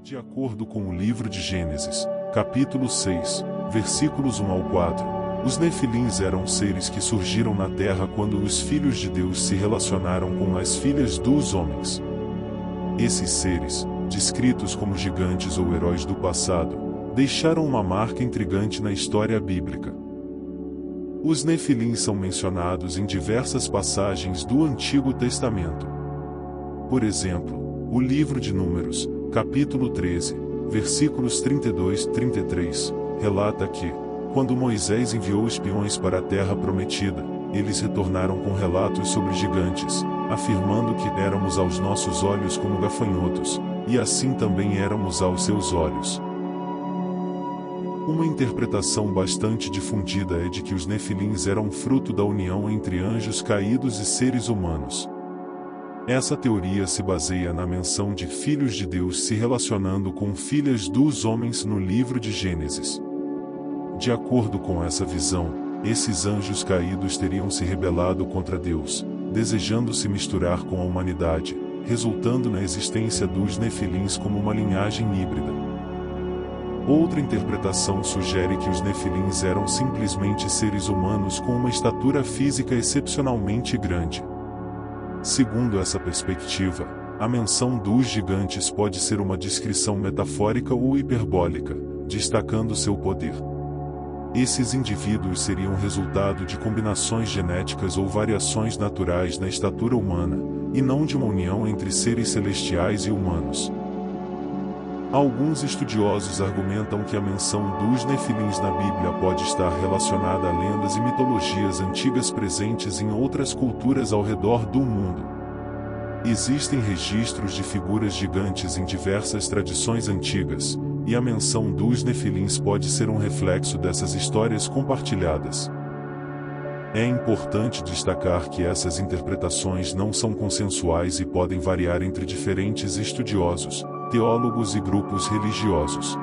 De acordo com o livro de Gênesis, capítulo 6, versículos 1 ao 4, os Nefilins eram seres que surgiram na terra quando os filhos de Deus se relacionaram com as filhas dos homens. Esses seres, descritos como gigantes ou heróis do passado, deixaram uma marca intrigante na história bíblica. Os Nefilins são mencionados em diversas passagens do Antigo Testamento. Por exemplo, o livro de Números, capítulo 13, versículos 32 e 33, relata que, quando Moisés enviou espiões para a terra prometida, eles retornaram com relatos sobre gigantes, afirmando que éramos aos nossos olhos como gafanhotos, e assim também éramos aos seus olhos. Uma interpretação bastante difundida é de que os Nefilins eram fruto da união entre anjos caídos e seres humanos. Essa teoria se baseia na menção de filhos de Deus se relacionando com filhas dos homens no livro de Gênesis. De acordo com essa visão, esses anjos caídos teriam se rebelado contra Deus, desejando se misturar com a humanidade, resultando na existência dos Nefilins como uma linhagem híbrida. Outra interpretação sugere que os Nefilins eram simplesmente seres humanos com uma estatura física excepcionalmente grande. Segundo essa perspectiva, a menção dos gigantes pode ser uma descrição metafórica ou hiperbólica, destacando seu poder. Esses indivíduos seriam resultado de combinações genéticas ou variações naturais na estatura humana, e não de uma união entre seres celestiais e humanos. Alguns estudiosos argumentam que a menção dos Nefilins na Bíblia pode estar relacionada a lendas e mitologias antigas presentes em outras culturas ao redor do mundo. Existem registros de figuras gigantes em diversas tradições antigas, e a menção dos Nefilins pode ser um reflexo dessas histórias compartilhadas. É importante destacar que essas interpretações não são consensuais e podem variar entre diferentes estudiosos, teólogos e grupos religiosos.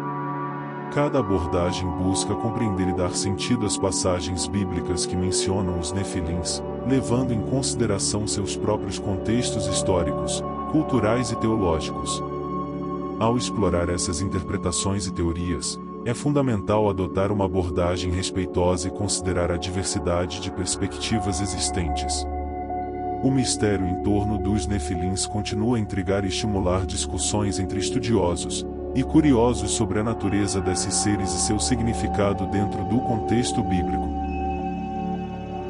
Cada abordagem busca compreender e dar sentido às passagens bíblicas que mencionam os Nefilins, levando em consideração seus próprios contextos históricos, culturais e teológicos. Ao explorar essas interpretações e teorias, é fundamental adotar uma abordagem respeitosa e considerar a diversidade de perspectivas existentes. O mistério em torno dos Nefilins continua a intrigar e estimular discussões entre estudiosos e curiosos sobre a natureza desses seres e seu significado dentro do contexto bíblico.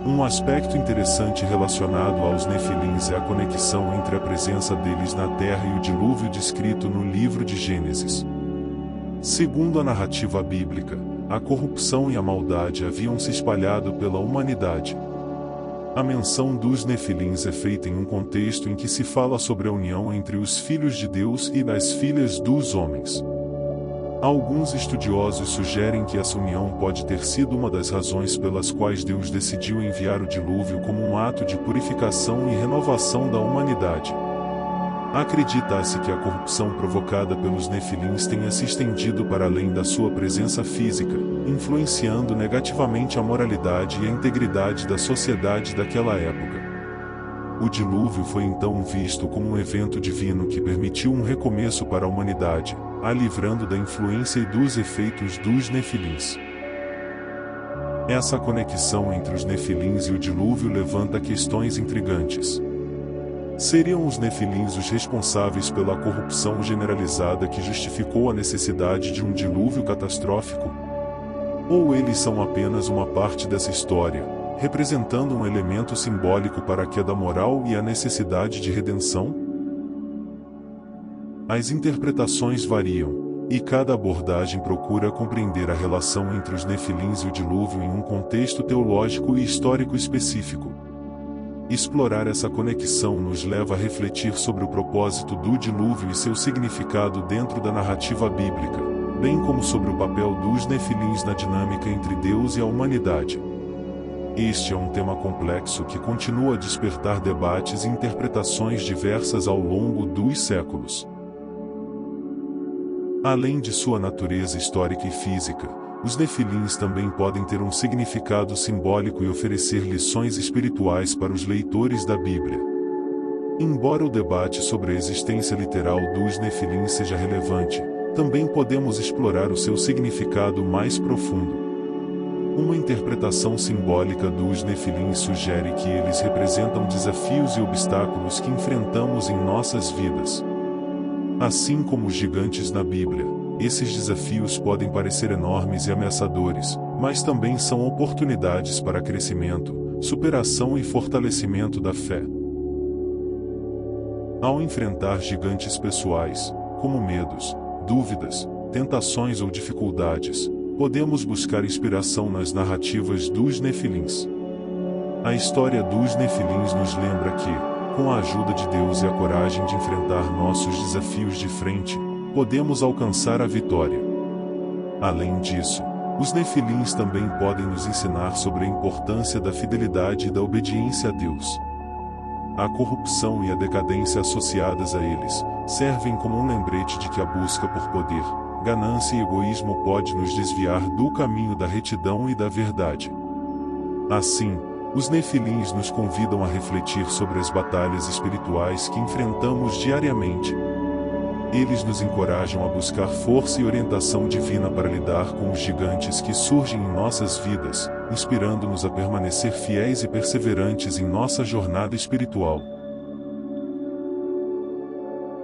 Um aspecto interessante relacionado aos Nefilins é a conexão entre a presença deles na Terra e o dilúvio descrito no livro de Gênesis. Segundo a narrativa bíblica, a corrupção e a maldade haviam se espalhado pela humanidade. A menção dos Nefilins é feita em um contexto em que se fala sobre a união entre os filhos de Deus e as filhas dos homens. Alguns estudiosos sugerem que essa união pode ter sido uma das razões pelas quais Deus decidiu enviar o dilúvio como um ato de purificação e renovação da humanidade. Acredita-se que a corrupção provocada pelos Nefilins tenha se estendido para além da sua presença física, influenciando negativamente a moralidade e a integridade da sociedade daquela época. O dilúvio foi então visto como um evento divino que permitiu um recomeço para a humanidade, a livrando da influência e dos efeitos dos Nefilins. Essa conexão entre os Nefilins e o dilúvio levanta questões intrigantes. Seriam os Nefilins os responsáveis pela corrupção generalizada que justificou a necessidade de um dilúvio catastrófico? Ou eles são apenas uma parte dessa história, representando um elemento simbólico para a queda moral e a necessidade de redenção? As interpretações variam, e cada abordagem procura compreender a relação entre os Nefilins e o dilúvio em um contexto teológico e histórico específico. Explorar essa conexão nos leva a refletir sobre o propósito do dilúvio e seu significado dentro da narrativa bíblica, bem como sobre o papel dos Nefilins na dinâmica entre Deus e a humanidade. Este é um tema complexo que continua a despertar debates e interpretações diversas ao longo dos séculos. Além de sua natureza histórica e física, os Nefilins também podem ter um significado simbólico e oferecer lições espirituais para os leitores da Bíblia. Embora o debate sobre a existência literal dos Nefilins seja relevante, também podemos explorar o seu significado mais profundo. Uma interpretação simbólica dos Nefilins sugere que eles representam desafios e obstáculos que enfrentamos em nossas vidas. Assim como os gigantes na Bíblia, esses desafios podem parecer enormes e ameaçadores, mas também são oportunidades para crescimento, superação e fortalecimento da fé. Ao enfrentar gigantes pessoais, como medos, dúvidas, tentações ou dificuldades, podemos buscar inspiração nas narrativas dos Nefilins. A história dos Nefilins nos lembra que, com a ajuda de Deus e a coragem de enfrentar nossos desafios de frente, podemos alcançar a vitória. Além disso, os Nefilins também podem nos ensinar sobre a importância da fidelidade e da obediência a Deus. A corrupção e a decadência associadas a eles servem como um lembrete de que a busca por poder, ganância e egoísmo pode nos desviar do caminho da retidão e da verdade. Assim, os Nefilins nos convidam a refletir sobre as batalhas espirituais que enfrentamos diariamente. Eles nos encorajam a buscar força e orientação divina para lidar com os gigantes que surgem em nossas vidas, inspirando-nos a permanecer fiéis e perseverantes em nossa jornada espiritual.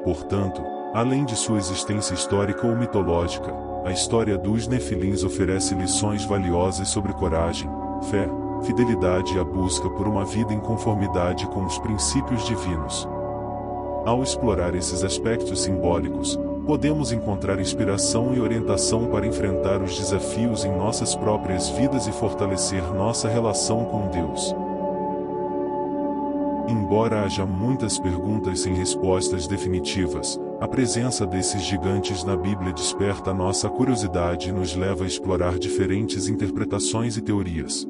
Portanto, além de sua existência histórica ou mitológica, a história dos Nefilins oferece lições valiosas sobre coragem, fé, fidelidade e a busca por uma vida em conformidade com os princípios divinos. Ao explorar esses aspectos simbólicos, podemos encontrar inspiração e orientação para enfrentar os desafios em nossas próprias vidas e fortalecer nossa relação com Deus. Embora haja muitas perguntas sem respostas definitivas, a presença desses gigantes na Bíblia desperta nossa curiosidade e nos leva a explorar diferentes interpretações e teorias.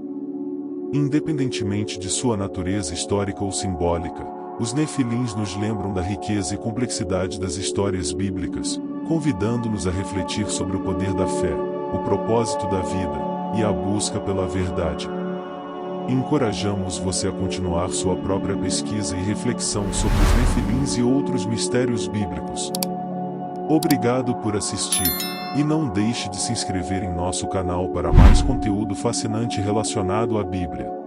Independentemente de sua natureza histórica ou simbólica, os Nefilins nos lembram da riqueza e complexidade das histórias bíblicas, convidando-nos a refletir sobre o poder da fé, o propósito da vida e a busca pela verdade. Encorajamos você a continuar sua própria pesquisa e reflexão sobre os Nefilins e outros mistérios bíblicos. Obrigado por assistir, e não deixe de se inscrever em nosso canal para mais conteúdo fascinante relacionado à Bíblia.